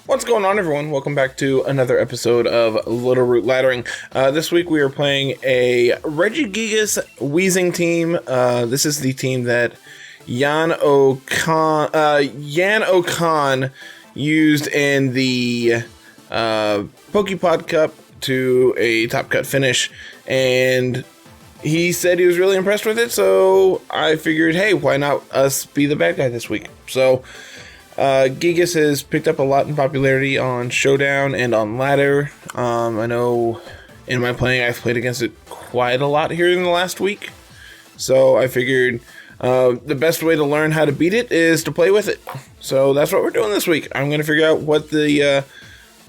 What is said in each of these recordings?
What's going on, everyone? Welcome back to another episode of Littleroot Laddering. This week we are playing a Regigigas Weezing team. This is the team that Jan O'Khan used in the Pokepod Cup to a top cut finish, and he said he was really impressed with it, so I figured, hey, why not us be the bad guy this week? So Gigas has picked up a lot in popularity on Showdown and on Ladder. I know in my playing I've played against it quite a lot here in the last week, so I figured the best way to learn how to beat it is to play with it. So that's what we're doing this week. I'm going to figure out what the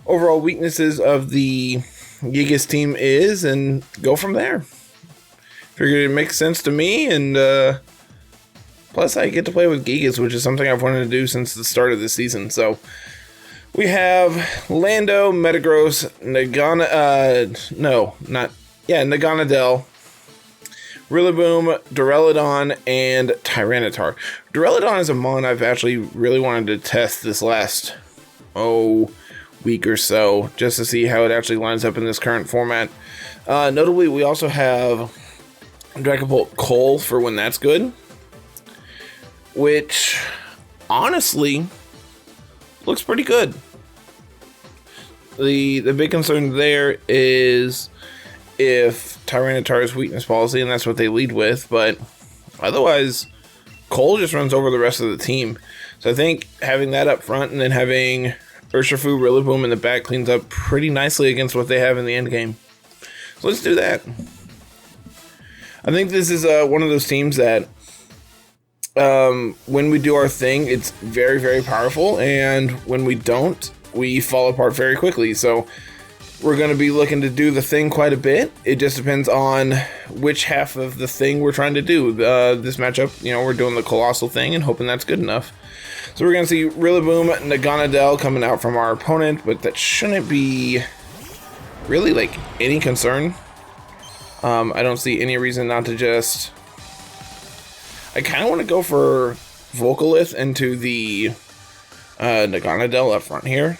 overall weaknesses of the Gigas team is and go from there. Figured it makes sense to me, and plus I get to play with Gigas, which is something I've wanted to do since the start of the season. So we have Lando, Metagross, Naganadel, Rillaboom, Duraludon, and Tyranitar. Duraludon is a mon I've actually really wanted to test this last week or so, just to see how it actually lines up in this current format. Notably, we also have Dragapult Cole for when that's good, which honestly looks pretty good. The big concern there is if Tyranitar's weakness policy, and that's what they lead with, but otherwise Cole just runs over the rest of the team. So I think having that up front and then having Urshifu, Rillaboom in the back cleans up pretty nicely against what they have in the end game. So let's do that. I think this is one of those teams that when we do our thing, it's very, very powerful, and when we don't, we fall apart very quickly. So we're going to be looking to do the thing quite a bit. It just depends on which half of the thing we're trying to do. This matchup, we're doing the Coalossal thing and hoping that's good enough. So we're going to see Rillaboom, Naganadel coming out from our opponent, but that shouldn't be really like any concern. I don't see any reason not to just... I kind of want to go for Volcalith into the Naganadel up front here.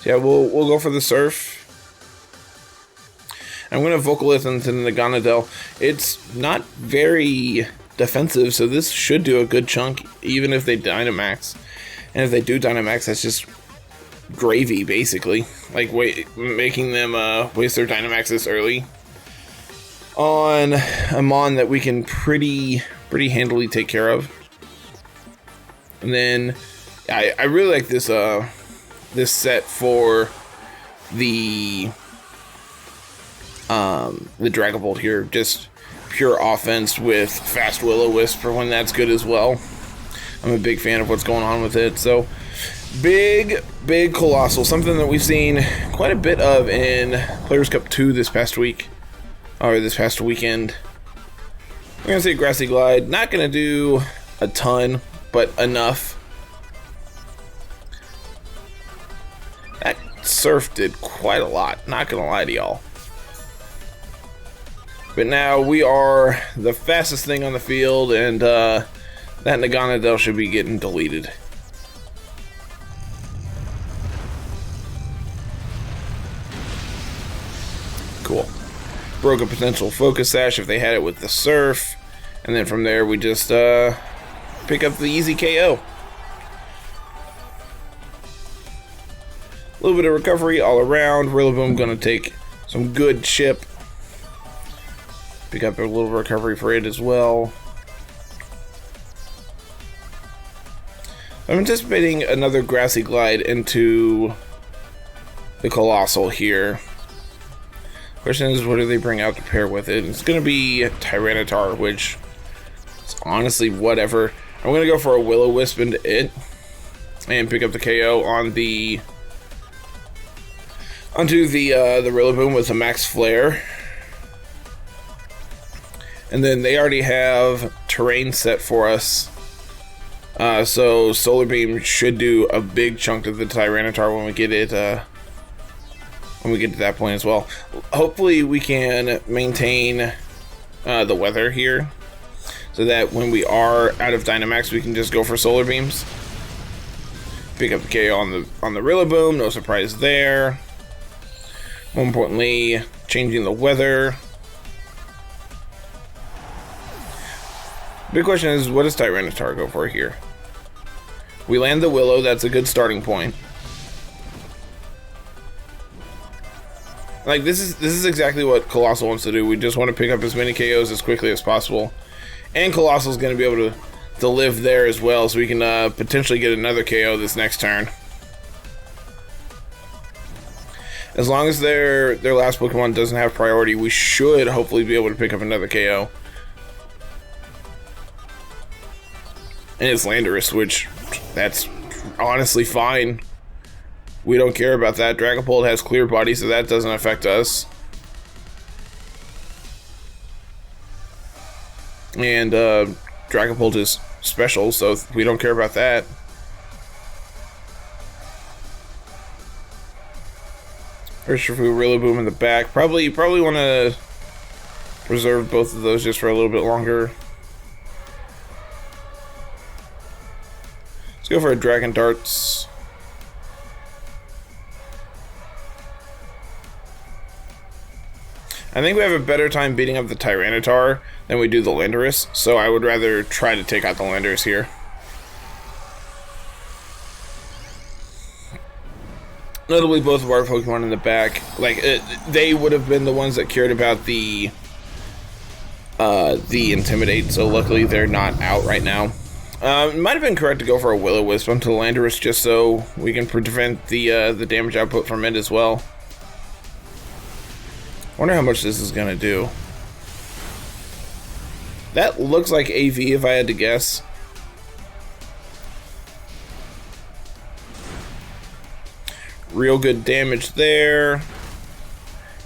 So yeah, we'll go for the Surf. I'm going to Volcalith into the Naganadel. It's not very defensive, so this should do a good chunk, even if they Dynamax. And if they do Dynamax, that's just gravy, basically. Like, making them waste their Dynamax this early on a mon that we can pretty handily take care of. And then I really like this this set for the Dragapult here. Just pure offense with fast Will-O-Wisp for when that's good as well. I'm a big fan of what's going on with it. So big Coalossal, something that we've seen quite a bit of in Players Cup 2 this past week, or this past weekend. We're going to see Grassy Glide. Not going to do a ton, but enough. That Surf did quite a lot, not going to lie to y'all. But now we are the fastest thing on the field, and that Naganadel should be getting deleted. Cool. Broke a potential Focus Sash if they had it with the Surf, and then from there we just pick up the easy KO. A little bit of recovery all around. Rillaboom gonna take some good chip. Pick up a little recovery for it as well. I'm anticipating another Grassy Glide into the Coalossal here. Question is, what do they bring out to pair with it? It's going to be Tyranitar, which is honestly whatever. I'm going to go for a Will-O-Wisp into it and pick up the KO on the Rillaboom with a Max Flare. And then they already have Terrain set for us. So Solar Beam should do a big chunk of the Tyranitar when we get it when we get to that point as well. Hopefully we can maintain the weather here. so that when we are out of Dynamax, we can just go for Solar Beams. Pick up the KO on the Rillaboom, no surprise there. More importantly, changing the weather. Big question is, what does Tyranitar go for here? We land the Willow, that's a good starting point. Like, this is exactly what Coalossal wants to do. We just want to pick up as many KOs as quickly as possible. And Coalossal's going to be able to live there as well, so we can potentially get another KO this next turn. As long as their last Pokemon doesn't have priority, we should hopefully be able to pick up another KO. And it's Landorus, which, that's honestly fine. We don't care about that. Dragapult has Clear Body, so that doesn't affect us. And Dragapult is special, so we don't care about that. Urshifu, Rillaboom in the back. Probably want to reserve both of those just for a little bit longer. Let's go for a Dragon Darts. I think we have a better time beating up the Tyranitar than we do the Landorus, so I would rather try to take out the Landorus here. Notably, both of our Pokemon in the back, like, they would have been the ones that cared about the Intimidate, so luckily they're not out right now. It might have been correct to go for a Will-O-Wisp onto the Landorus just so we can prevent the damage output from it as well. Wonder how much this is gonna do. That looks like AV if I had to guess. Real good damage there.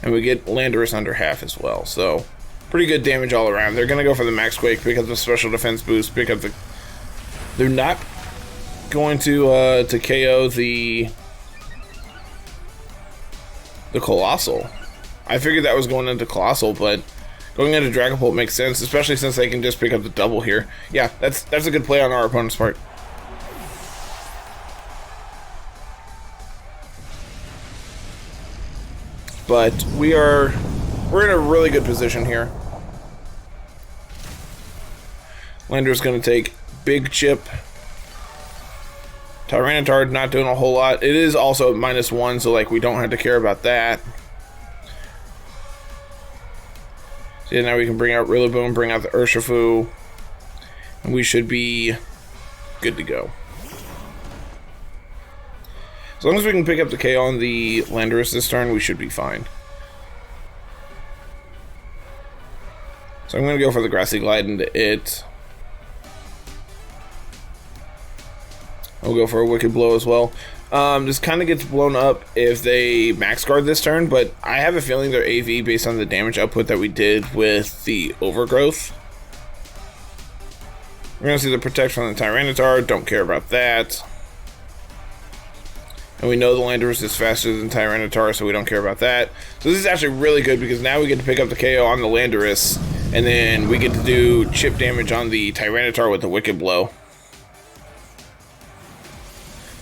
And we get Landorus under half as well. So, pretty good damage all around. They're gonna go for the Max Quake, pick up the special defense boost, pick up the... They're not going to KO the Coalossal. I figured that was going into Coalossal, but going into Dragapult makes sense, especially since they can just pick up the double here. Yeah, that's a good play on our opponent's part. But we're in a really good position here. Lander's going to take big chip. Tyranitar not doing a whole lot. It is also at -1, so like we don't have to care about that. So yeah, now we can bring out Rillaboom, bring out the Urshifu, and we should be good to go. As long as we can pick up the KO on the Landorus this turn, we should be fine. So I'm going to go for the Grassy Glide into it. I'll go for a Wicked Blow as well. This kind of gets blown up if they Max Guard this turn, but I have a feeling they're AV based on the damage output that we did with the Overgrowth. We're going to see the Protect from the Tyranitar, don't care about that. And we know the Landorus is faster than Tyranitar, so we don't care about that. So this is actually really good because now we get to pick up the KO on the Landorus, and then we get to do chip damage on the Tyranitar with the Wicked Blow.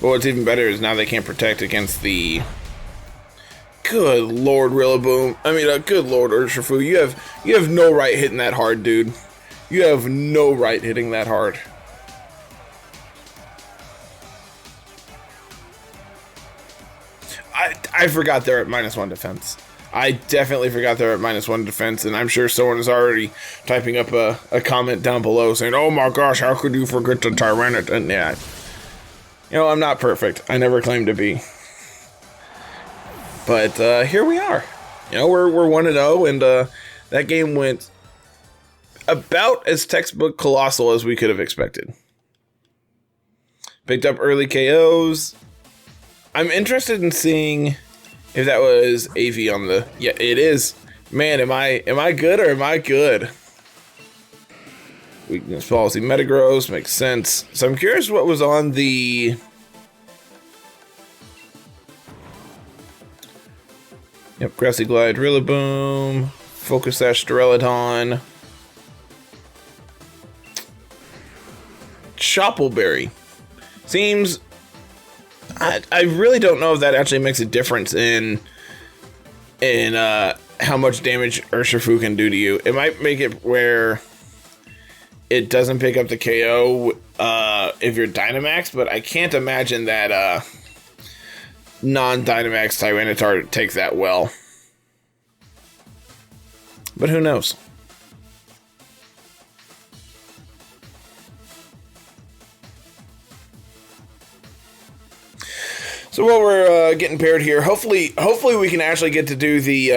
But what's even better is now they can't protect against the... Good Lord, Rillaboom. I mean, good Lord, Urshifu. You have no right hitting that hard, dude. You have no right hitting that hard. I forgot they're at -1 defense. I definitely forgot they're at -1 defense, and I'm sure someone is already typing up a comment down below saying, "Oh my gosh, how could you forget the Tyranitar?" And yeah, you know, I'm not perfect. I never claimed to be. But here we are. You know, we're 1-0, and that game went about as textbook Coalossal as we could have expected. Picked up early KOs. I'm interested in seeing if that was AV on the... Yeah, it is. Man, am I good or am I good? Weakness policy Metagross makes sense. So I'm curious what was on the... Yep, Grassy Glide, Rillaboom, Focus Sash, Duraludon. Shoppleberry. Seems... I really don't know if that actually makes a difference in how much damage Urshifu can do to you. It might make it where it doesn't pick up the KO if you're Dynamax, but I can't imagine that non-Dynamax Tyranitar takes that well. But who knows? So while we're getting paired here, hopefully we can actually get to do the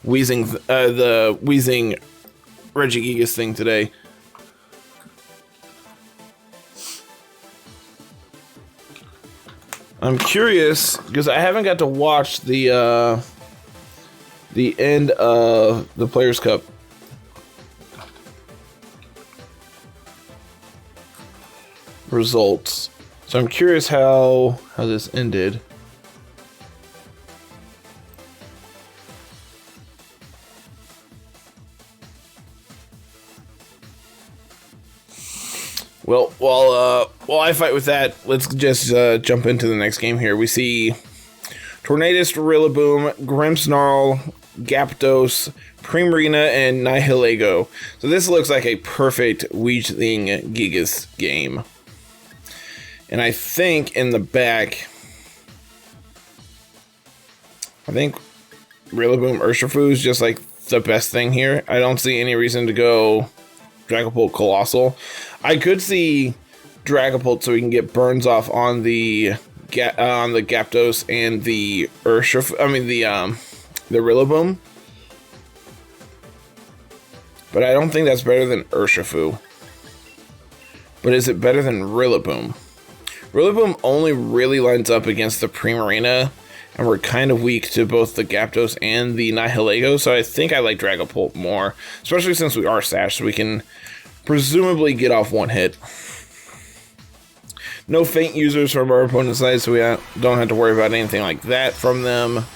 Weezing Regigigas thing today. I'm curious because I haven't got to watch the end of the Players' Cup. Results. So I'm curious how this ended. Well, while I fight with that, let's just jump into the next game here. We see Tornadus, Rillaboom, Grimmsnarl, Gyarados, Primarina, and Nihilego. So this looks like a perfect Weezing Gigas game. And I think in the back, I think Rillaboom Urshifu is just like the best thing here. I don't see any reason to go Dragapult Coalossal. I could see Dragapult so we can get burns off on the Gyarados and the Urshifu. I mean the Rillaboom. But I don't think that's better than Urshifu. But is it better than Rillaboom? Rillaboom only really lines up against the Primarina, and we're kind of weak to both the Gyarados and the Nihilego, so I think I like Dragapult more, especially since we are Sash, so we can presumably get off one hit. No Feint users from our opponent's side, so we don't have to worry about anything like that from them.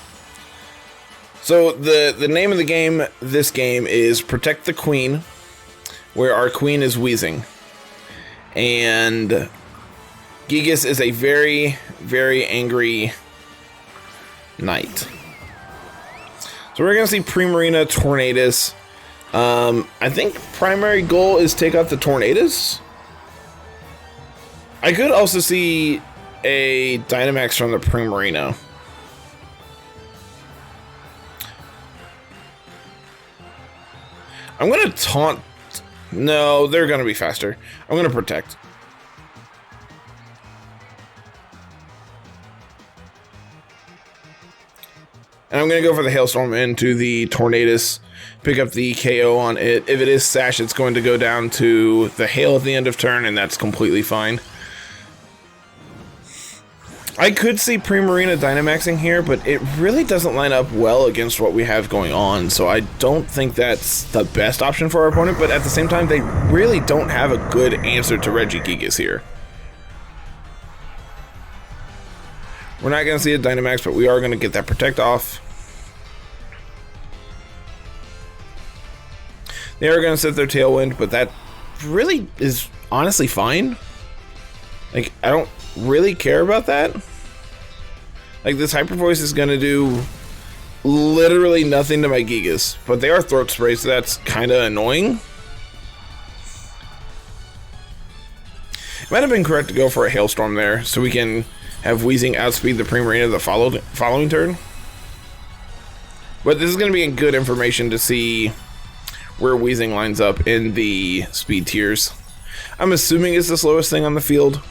So the name of the game, this game, is Protect the Queen, where our queen is Weezing. And Gigas is a very, very angry knight. So we're going to see Primarina, Tornadus. I think primary goal is take out the Tornadus. I could also see a Dynamax from the Primarina. I'm going to taunt. No, they're going to be faster. I'm going to protect. And I'm going to go for the Hailstorm into the Tornadus, pick up the KO on it. If it is Sash, it's going to go down to the Hail at the end of turn, and that's completely fine. I could see Primarina Dynamaxing here, but it really doesn't line up well against what we have going on, so I don't think that's the best option for our opponent, but at the same time, they really don't have a good answer to Regigigas here. We're not going to see a Dynamax, but we are going to get that Protect off. They are going to set their Tailwind, but that really is honestly fine. Like, I don't really care about that. Like, this Hyper Voice is going to do literally nothing to my Gigas, but they are Throat Spray, so that's kind of annoying. It might have been correct to go for a Hailstorm there, so we can have Weezing outspeed the Primarina the following turn. But this is going to be good information to see where Weezing lines up in the speed tiers. I'm assuming it's the slowest thing on the field.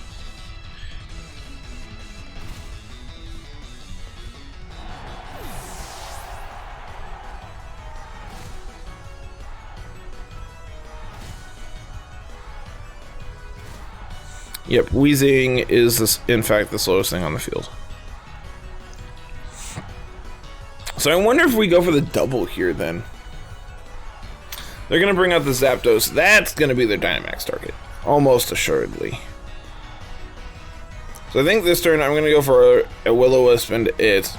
Yep, Weezing is, in fact, the slowest thing on the field. So I wonder if we go for the double here, then. They're going to bring out the Zapdos. That's going to be their Dynamax target. Almost assuredly. So I think this turn I'm going to go for a Will-O-Wisp and it.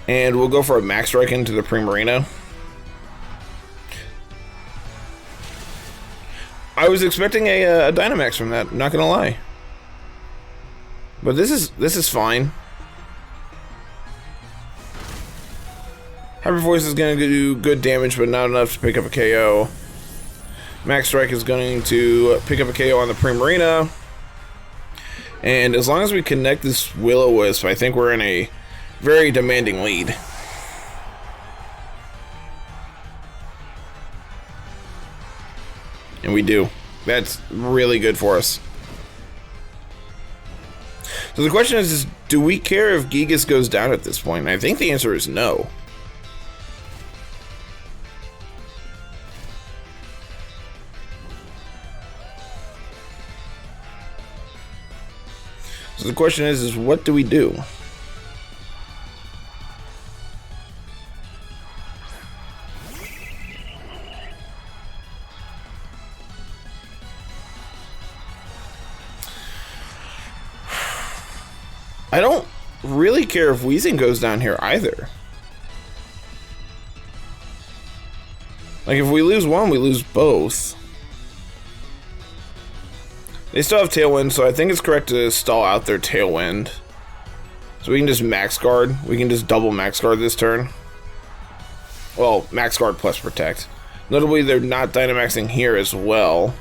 And we'll go for a Max Strike into the Primarina. I was expecting a Dynamax from that, not gonna lie. But this is fine. Hyper Voice is gonna do good damage, but not enough to pick up a KO. Max Strike is going to pick up a KO on the Primarina. And as long as we connect this Will-O-Wisp, I think we're in a very demanding lead. And we do. That's really good for us. So the question is do we care if Gigas goes down at this point? And I think the answer is no. So the question is what do we do? I don't really care if Weezing goes down here either. Like, if we lose one, we lose both. They still have Tailwind, so I think it's correct to stall out their Tailwind. So we can just Max Guard. We can just double Max Guard this turn. Well, Max Guard plus Protect. Notably, they're not Dynamaxing here as well.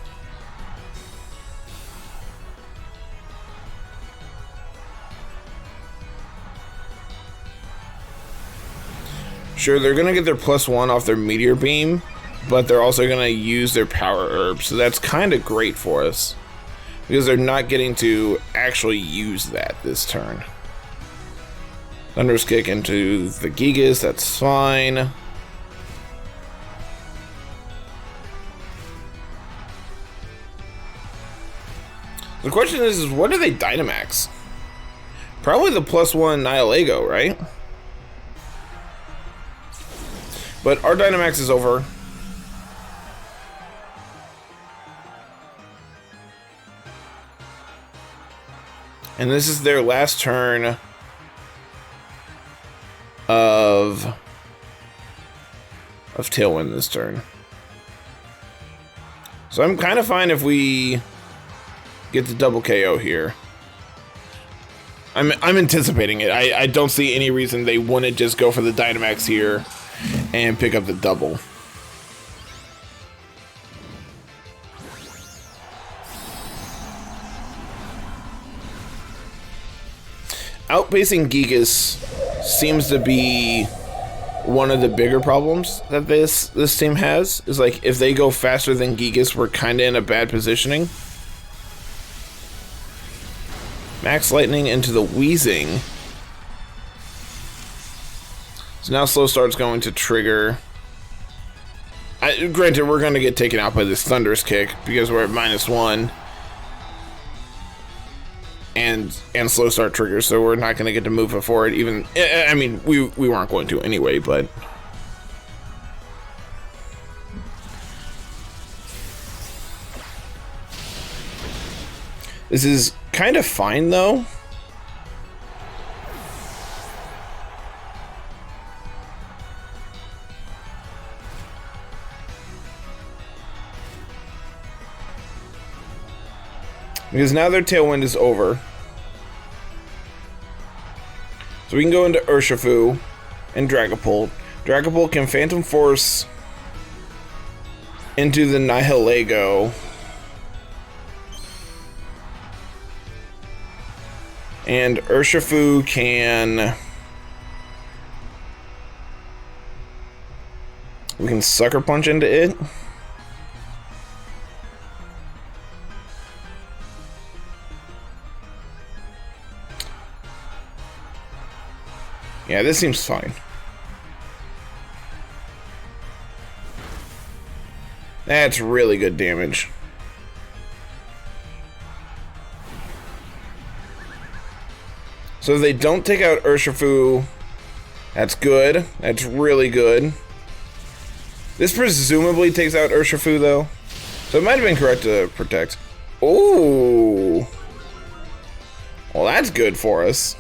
Sure, they're going to get their +1 off their Meteor Beam, but they're also going to use their Power Herb, so that's kind of great for us. Because they're not getting to actually use that this turn. Thunderous Kick into the Gigas, that's fine. The question is what do they Dynamax? Probably the +1 Nihilego, right? But our Dynamax is over. And this is their last turn of Tailwind this turn. So I'm kind of fine if we get the double KO here. I'm anticipating it. I don't see any reason they wouldn't just go for the Dynamax here and pick up the double. Outpacing Gigas seems to be one of the bigger problems that this team has. Is like if they go faster than Gigas, we're kind of in a bad positioning. Max Lightning into the Weezing. So now Slow Start's going to trigger. Granted, we're going to get taken out by this Thunderous Kick because we're at -1. And Slow Start triggers, so we're not going to get to move it forward. Even, I mean, we weren't going to anyway, but. This is kind of fine, though. Because now their Tailwind is over. So we can go into Urshifu and Dragapult. Dragapult can Phantom Force into the Nihilego. And Urshifu can... We can Sucker Punch into it. Yeah, this seems fine. That's really good damage. So if they don't take out Urshifu, that's good. That's really good. This presumably takes out Urshifu, though. So it might have been correct to protect. Oh. Well, that's good for us.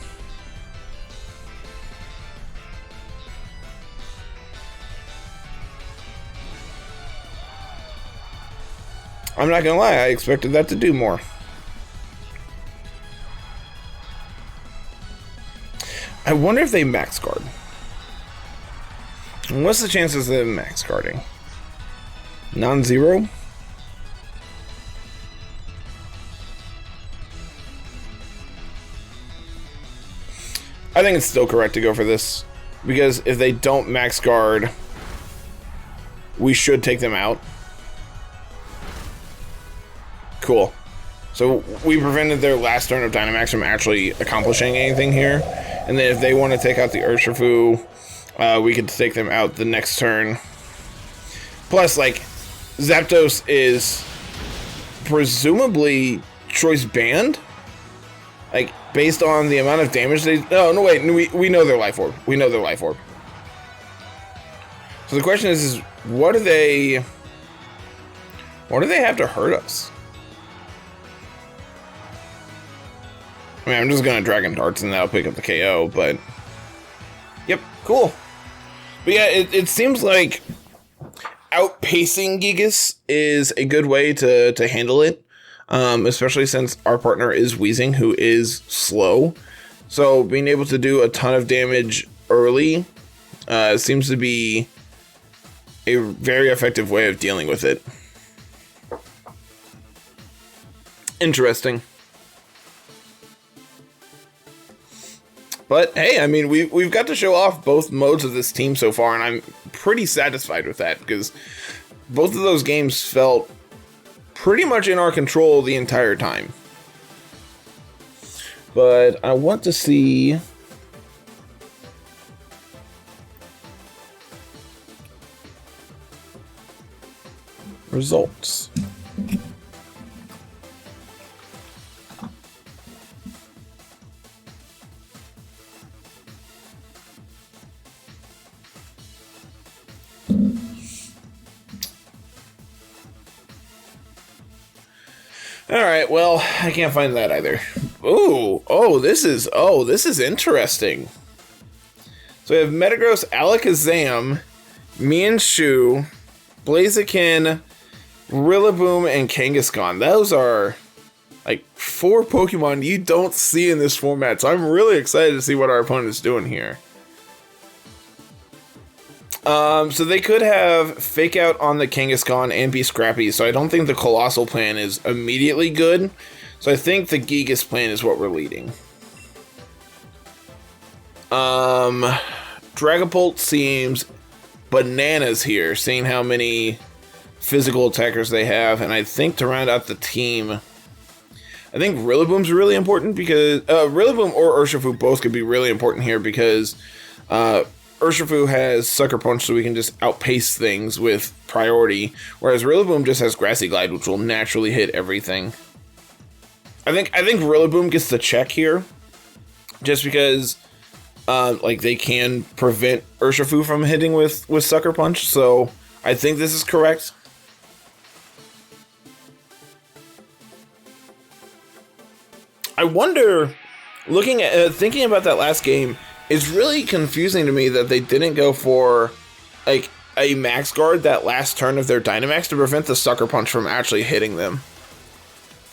I'm not gonna lie, I expected that to do more. I wonder if they max guard. What's the chances of them max guarding? Non-zero? I think it's still correct to go for this, because if they don't max guard, we should take them out. Cool. So we prevented their last turn of Dynamax from actually accomplishing anything here. And then if they want to take out the Urshifu, we could take them out the next turn. Plus, like, Zapdos is presumably choice banned? Like, based on the amount of damage they... No, wait, we know their Life Orb. We know their Life Orb. So the question is what do they have to hurt us? I mean, I'm just gonna Dragon Darts and that'll pick up the KO, but... Yep, cool. But yeah, it seems like outpacing Gigas is a good way to handle it. Especially since our partner is Weezing, who is slow. So being able to do a ton of damage early seems to be a very effective way of dealing with it. Interesting. But hey, I mean, we've got to show off both modes of this team so far, and I'm pretty satisfied with that, because both of those games felt pretty much in our control the entire time. But I want to see... results. Alright, well, I can't find that either. This is interesting. So we have Metagross, Alakazam, Mienshao, Blaziken, Rillaboom, and Kangaskhan. Those are like 4 Pokemon you don't see in this format, so I'm really excited to see what our opponent's doing here. So they could have Fake Out on the Kangaskhan and be scrappy, so I don't think the Coalossal plan is immediately good. So I think the Gigas plan is what we're leading. Dragapult seems bananas here, seeing how many physical attackers they have, and I think to round out the team, I think Rillaboom's really important because Rillaboom or Urshifu both could be really important here because Urshifu has Sucker Punch, so we can just outpace things with priority, whereas Rillaboom just has Grassy Glide, which will naturally hit everything. I think Rillaboom gets the check here, just because like they can prevent Urshifu from hitting with Sucker Punch. So I think this is correct. I wonder, looking at thinking about that last game, it's really confusing to me that they didn't go for like a max guard that last turn of their Dynamax to prevent the Sucker Punch from actually hitting them.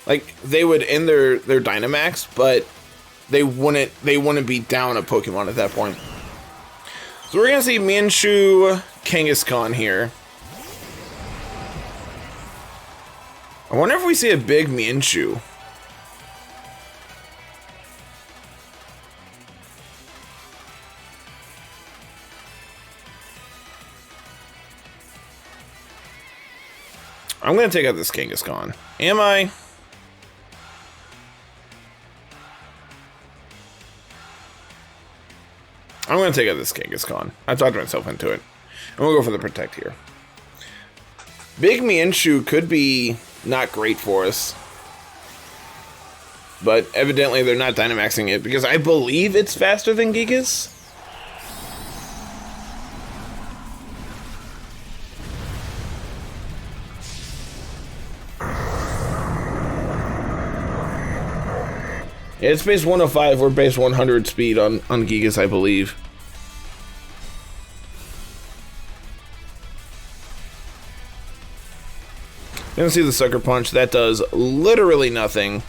Like they would end their Dynamax, but they wouldn't be down a Pokemon at that point. So we're gonna see Mienshao, Kangaskhan here. I wonder if we see a big Mienshao. I'm gonna take out this Kangaskhan. Am I? I'm gonna take out this Kangaskhan. I talked myself into it. And we'll go for the Protect here. Big Mienshao could be not great for us. But evidently they're not Dynamaxing it because I believe it's faster than Gigas. Yeah, it's base 105, we're base 100 speed on Gigas, I believe. You don't see the Sucker Punch. That does literally nothing. You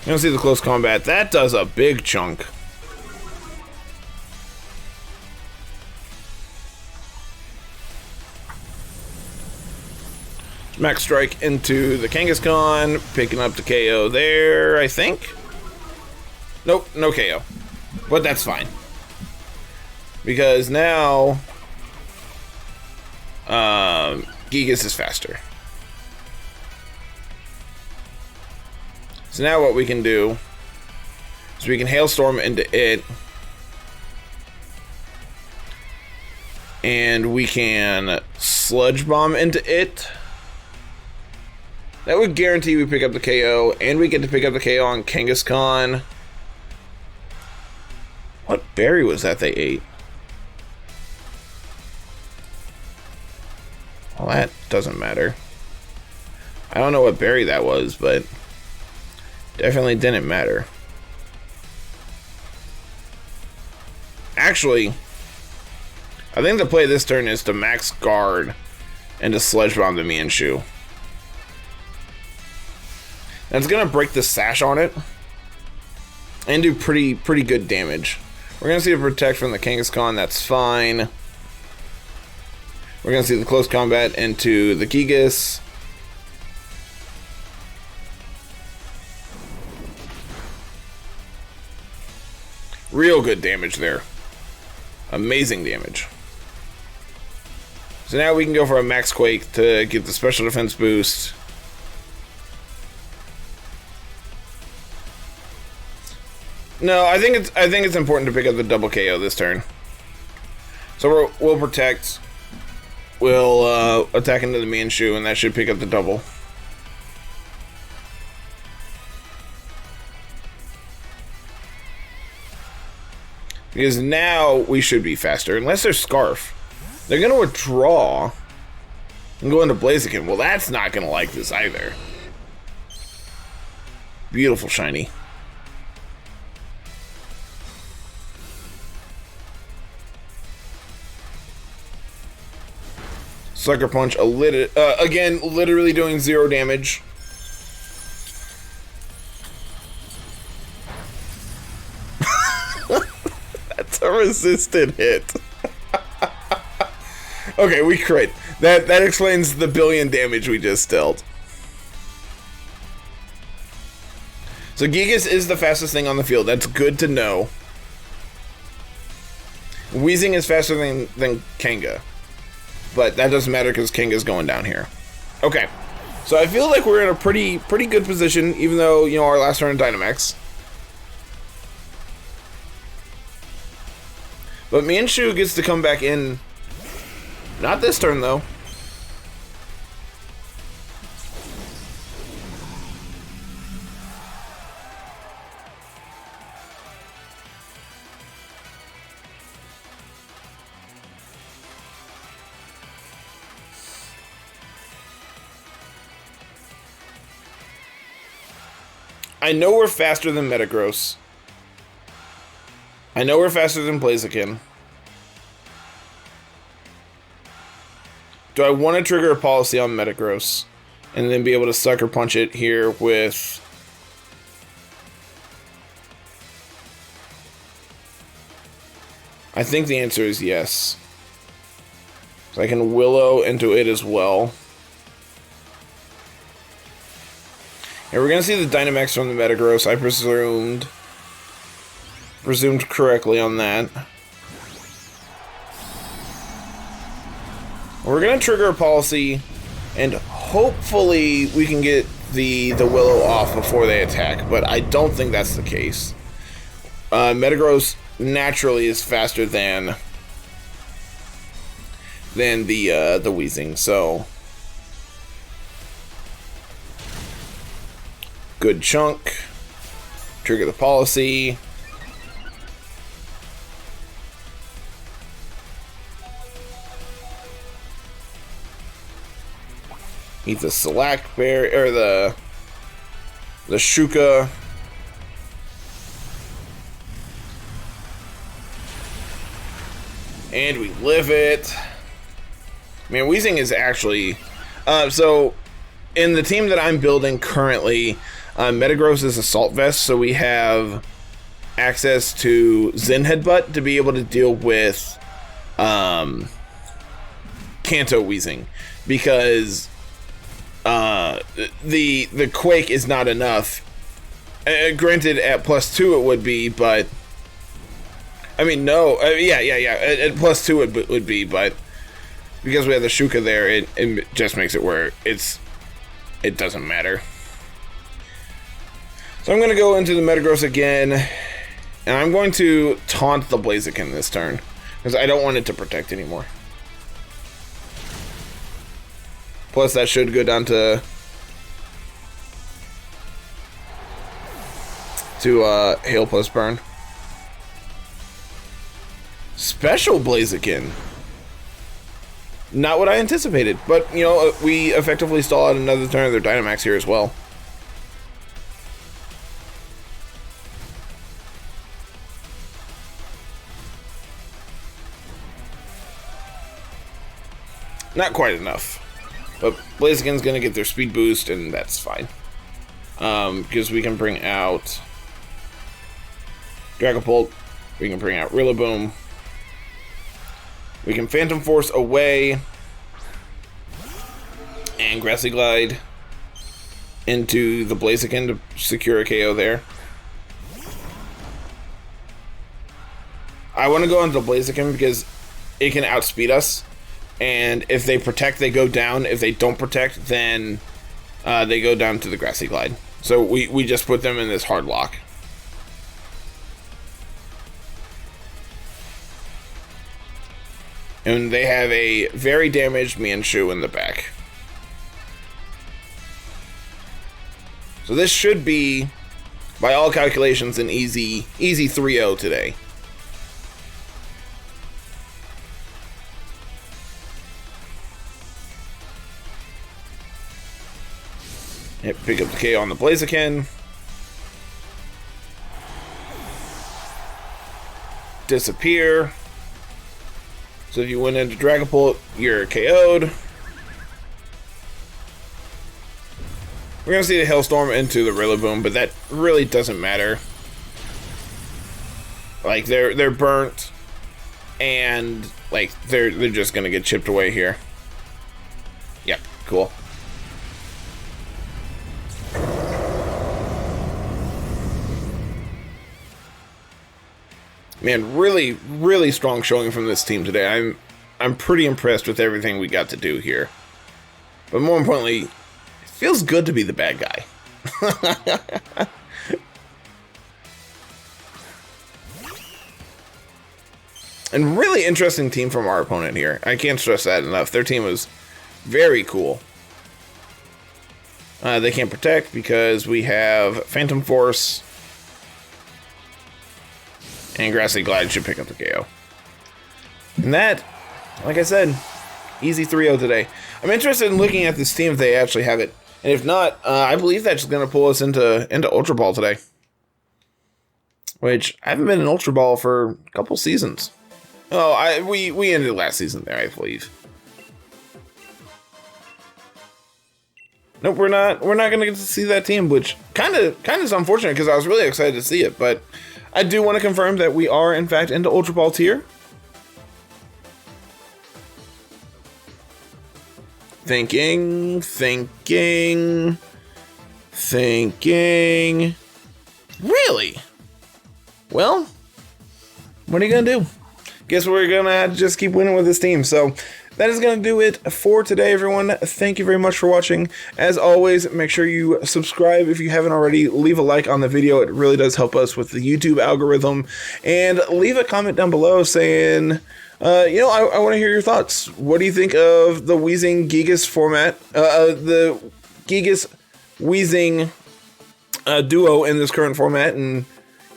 don't see the Close Combat. That does a big chunk. Max Strike into the Kangaskhan, picking up the KO there, I think. Nope, no KO. But that's fine. Because now Gigas is faster. So now what we can do is we can Hailstorm into it. And we can Sludge Bomb into it. That would guarantee we pick up the KO, and we get to pick up the KO on Kangaskhan. What berry was that they ate? Well, that doesn't matter. I don't know what berry that was, but definitely didn't matter. Actually, I think the play this turn is to max guard and to Sledge Bomb the Mienshao. That's gonna break the sash on it and do pretty good damage. We're gonna see the Protect from the Kangaskhan, that's fine. We're gonna see the Close Combat into the Gigas. Real good damage there. Amazing damage. So now we can go for a Max Quake to get the special defense boost. No, I think it's important to pick up the double KO this turn. So we'll Protect. We'll attack into the Mienshao, and that should pick up the double. Because now we should be faster, unless they're Scarf. They're gonna withdraw and go into Blaziken. Well, that's not gonna like this either. Beautiful shiny. Sucker Punch, again, literally doing 0 damage. That's a resisted hit. Okay, we crit. That explains the billion damage we just dealt. So Gigas is the fastest thing on the field. That's good to know. Weezing is faster than Kanga. But that doesn't matter because Kanga's going down here. Okay. So I feel like we're in a pretty good position, even though, you know, our last turn in Dynamax. But Mienshao gets to come back in. Not this turn, though. I know we're faster than Metagross. I know we're faster than Blaziken. Do I want to trigger a policy on Metagross and then be able to Sucker Punch it here with... I think the answer is yes. So I can Willow into it as well. And we're going to see the Dynamax from the Metagross. I presumed correctly on that. We're going to trigger a policy, and hopefully we can get the Willow off before they attack, but I don't think that's the case. Metagross naturally is faster than the Weezing, so... Good chunk. Trigger the policy. Eat the Slack Berry, or the Shuka. And we live it. Man, Weezing is actually... so, in the team that I'm building currently, Metagross is Assault Vest, so we have access to Zen Headbutt to be able to deal with Kanto Weezing, because the Quake is not enough. Granted, at +2 it would be, but I mean, no, yeah. At +2 it would be, but because we have the Shuka there, it just makes it where it doesn't matter. So I'm going to go into the Metagross again, and I'm going to taunt the Blaziken this turn, because I don't want it to protect anymore. Plus, that should go down to Hail plus Burn. Special Blaziken. Not what I anticipated, but, you know, we effectively stall out another turn of their Dynamax here as well. Not quite enough, but Blaziken's gonna get their speed boost, and that's fine. Because we can bring out Dragapult, we can bring out Rillaboom, we can Phantom Force away, and Grassy Glide into the Blaziken to secure a KO there. I want to go into the Blaziken because it can outspeed us, and if they protect, they go down. If they don't protect, then they go down to the Grassy Glide. So we just put them in this hard lock. And they have a very damaged Mienshu in the back. So this should be, by all calculations, an easy 3-0 today. Pick up the KO on the Blaziken. Disappear. So if you went into Dragapult, you're KO'd. We're gonna see the Hailstorm into the Rillaboom, but that really doesn't matter. Like they're burnt, and like they're just gonna get chipped away here. Yep, cool. Man, really strong showing from this team today. I'm pretty impressed with everything we got to do here. But more importantly, it feels good to be the bad guy. And really interesting team from our opponent here. I can't stress that enough. Their team was very cool. They can't protect because we have Phantom Force, and Grassy Glide should pick up the KO. And that, like I said, easy 3-0 today. I'm interested in looking at this team if they actually have it. And if not, I believe that's going to pull us into Ultra Ball today. Which, I haven't been in Ultra Ball for a couple seasons. Oh, we ended last season there, I believe. Nope, we're not going to get to see that team, which kind of is unfortunate because I was really excited to see it, but I do want to confirm that we are, in fact, into Ultra Ball tier. Thinking. Really? Well, what are you going to do? Guess we're going to have to just keep winning with this team. So that is going to do it for today, everyone. Thank you very much for watching. As always, make sure you subscribe if you haven't already. Leave a like on the video. It really does help us with the YouTube algorithm. And leave a comment down below saying, I want to hear your thoughts. What do you think of the Weezing Gigas format? The Gigas Weezing duo in this current format, and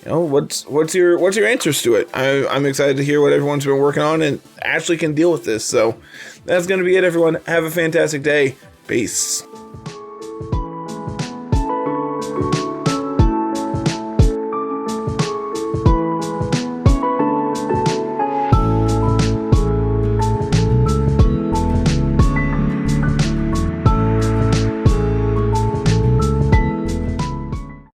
what's your answers to it? I'm excited to hear what everyone's been working on and actually can deal with this. So that's going to be it, everyone. Have a fantastic day. Peace.